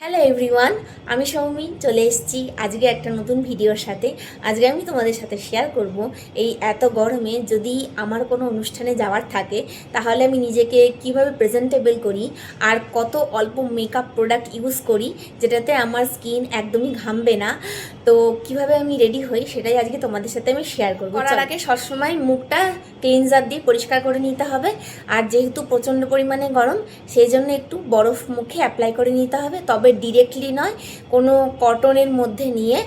Hello everyone, আমি সৌমি চলে এসেছি আজকে একটা নতুন ভিডিওর সাথে। আজকে আমি তোমাদের সাথে শেয়ার করব এই এত গরমে যদি আমার কোনো অনুষ্ঠানে যাওয়ার থাকে তাহলে আমি নিজেকে কিভাবে প্রেজেন্টেবল করি আর কত অল্প মেকআপ প্রোডাক্ট ইউজ করি যেটাতে আমার স্কিন একদমই ঘামবে না। তো কিভাবে আমি রেডি হই সেটাই আজকে তোমাদের সাথে আমি শেয়ার করবো। তার আগে সবসময় মুখটা ক্লিনজার দিয়ে পরিষ্কার করে নিতে হবে। আর যেহেতু প্রচণ্ড পরিমাণে গরম সেই জন্য একটু বরফ মুখে অ্যাপ্লাই করে নিতে হবে, তবে ডিরেক্টলি নয়, কোনো কটনের মধ্যে নিয়ে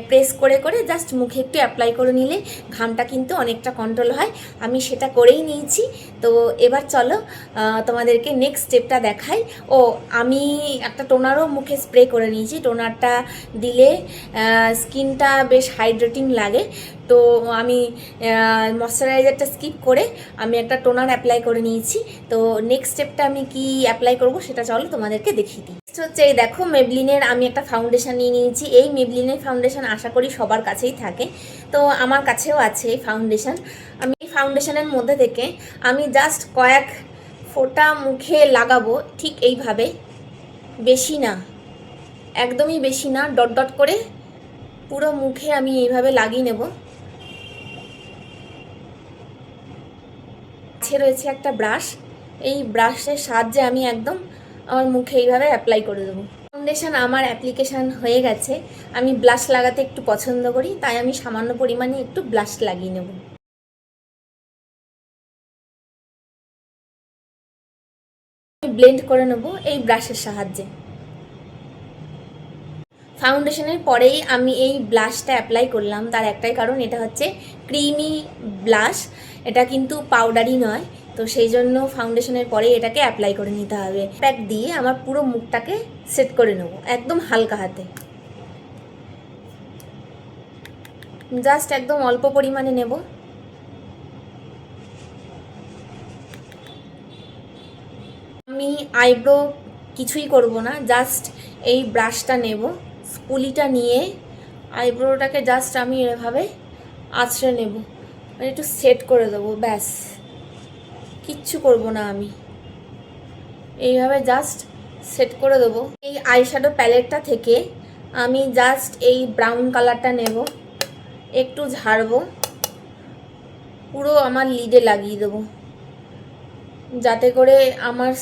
প্রেস করে করে জাস্ট মুখে একটু অ্যাপ্লাই করে নিলে ঘামটা কিন্তু অনেকটা কন্ট্রোল হয়। আমি সেটা করেই নিয়েছি। তো এবার চলো তোমাদেরকে নেক্সট স্টেপটা দেখাই। ও আমি একটা টোনারও মুখে স্প্রে করে নিয়েছি। টোনারটা দিলে স্কিনটা বেশ হাইড্রেটিং লাগে। তো আমি ময়শ্চারাইজারটা স্কিপ করে আমি একটা টোনার অ্যাপ্লাই করে নিয়েছি। তো নেক্সট স্টেপটা আমি কি অ্যাপ্লাই করব সেটা চলো তোমাদেরকে দেখিয়ে দিই। হচ্ছে এই দেখো, মেবলিনের আমি একটা ফাউন্ডেশন নিয়ে নিয়েছি। এই মেবলিনের ফাউন্ডেশন আশা করি সবার কাছেই থাকে, তো আমার কাছেও আছে এই ফাউন্ডেশন। আমি এই ফাউন্ডেশনের মধ্যে থেকে আমি জাস্ট কয়েক ফোঁটা মুখে লাগাবো, ঠিক এইভাবে, বেশি না, একদমই বেশি না, ডট ডট করে পুরো মুখে আমি এইভাবে লাগিয়ে নেব। কাছে রয়েছে একটা ব্রাশ, এই ব্রাশের সাহায্যে আমি একদম আমার মুখে এইভাবে অ্যাপ্লাই করে দেবো। ফাউন্ডেশন আমার অ্যাপ্লিকেশান হয়ে গেছে। আমি ব্লাশ লাগাতে একটু পছন্দ করি, তাই আমি সামান্য পরিমাণে একটু ব্লাশ লাগিয়ে নেব। আমি ব্লেন্ড করে নেব এই ব্রাশের সাহায্যে। ফাউন্ডেশনের পরেই আমি এই ব্লাশটা অ্যাপ্লাই করলাম, তার একটাই কারণ, এটা হচ্ছে ক্রিমি ব্লাশ, এটা কিন্তু পাউডারই নয়। তো সেই জন্য ফাউন্ডেশনের পরে এটাকে অ্যাপ্লাই করে নিতে হবে। প্যাক দিয়ে আমার পুরো মুখটাকে সেট করে নেব একদম হালকা হাতে, জাস্ট একদম অল্প পরিমাণে নেব। আমি আইব্রো কিছুই করব না, জাস্ট এই ব্রাশটা নেব, স্পুলিটা নিয়ে আইব্রোটাকে জাস্ট আমি এভাবে আঁচড়ে নেব, মানে একটু সেট করে দেবো, ব্যাস, কিচ্ছু করব না। আমি এইভাবে জাস্ট সেট করে দেবো। এই আইশ্যাডো প্যালেটটা থেকে আমি জাস্ট এই ব্রাউন কালারটা নেব, একটু ঝাড়বো, পুরো আমার লিডে লাগিয়ে দেবো, যাতে করে আমার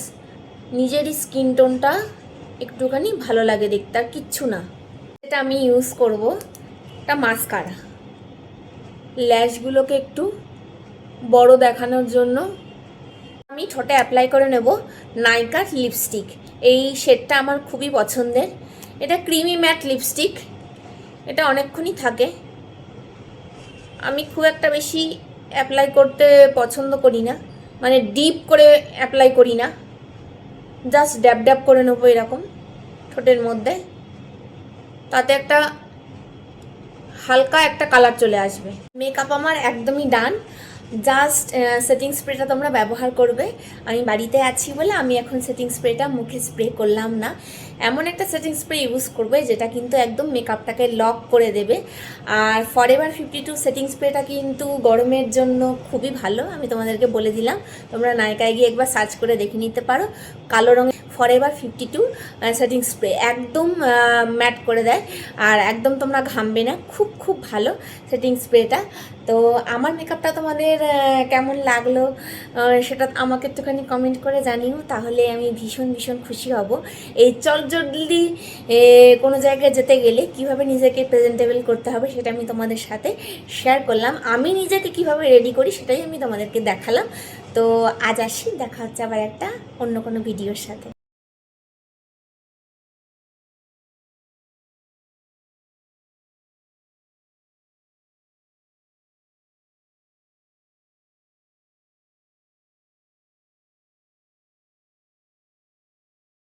নিজেরই স্কিন টোনটা একটুখানি ভালো লাগে দেখতে, আর কিচ্ছু না। এটা আমি ইউজ করব একটা মাস্কারা, ল্যাশগুলোকে একটু বড় দেখানোর জন্য। আমি ঠোঁটে অ্যাপ্লাই করে নেব নাইকার লিপস্টিক। এই শেডটা আমার খুবই পছন্দের, এটা ক্রিমি ম্যাট লিপস্টিক, এটা অনেকক্ষণই থাকে। আমি খুব একটা বেশি অ্যাপ্লাই করতে পছন্দ করি না, মানে ডিপ করে অ্যাপ্লাই করি না, জাস্ট ড্যাব ড্যাব করে নেবো এরকম ঠোঁটের মধ্যে, তাতে একটা হালকা একটা কালার চলে আসবে। মেকআপ আমার একদমই ডান, জাস্ট সেটিং স্প্রেটা তোমরা ব্যবহার করবে। আমি বাড়িতে আছি বলে আমি এখন সেটিং স্প্রেটা মুখে স্প্রে করলাম না, এমন একটা সেটিং স্প্রে ইউজ করবে যেটা কিন্তু একদম মেকআপটাকে লক করে দেবে। আর ফরএভার 52 সেটিং স্প্রেটা কিন্তু গরমের জন্য খুবই ভালো, আমি তোমাদেরকে বলে দিলাম। তোমরা নাইকায় গিয়ে একবার সার্চ করে দেখে নিতে পারো, কালো রঙের ফরএভার 52 সেটিং স্প্রে একদম ম্যাট করে দেয়, আর একদম তোমরা ঘামবে না, খুব খুব ভালো সেটিং স্প্রেটা। তো আমার মেকআপটা তোমাদের কেমন লাগলো সেটা আমাকে একটুখানি কমেন্ট করে জানিও, তাহলে আমি ভীষণ ভীষণ খুশি হব। এই চটজলদি কোনো জায়গায় যেতে গেলে কিভাবে নিজেকে প্রেজেন্টেবল করতে হবে সেটা আমি তোমাদের সাথে শেয়ার করলাম। আমি নিজেকে কিভাবে রেডি করি সেটাই আমি তোমাদেরকে দেখালাম। তো আজ আসি, দেখা হচ্ছে আবার একটা অন্য কোনো ভিডিওর সাথে।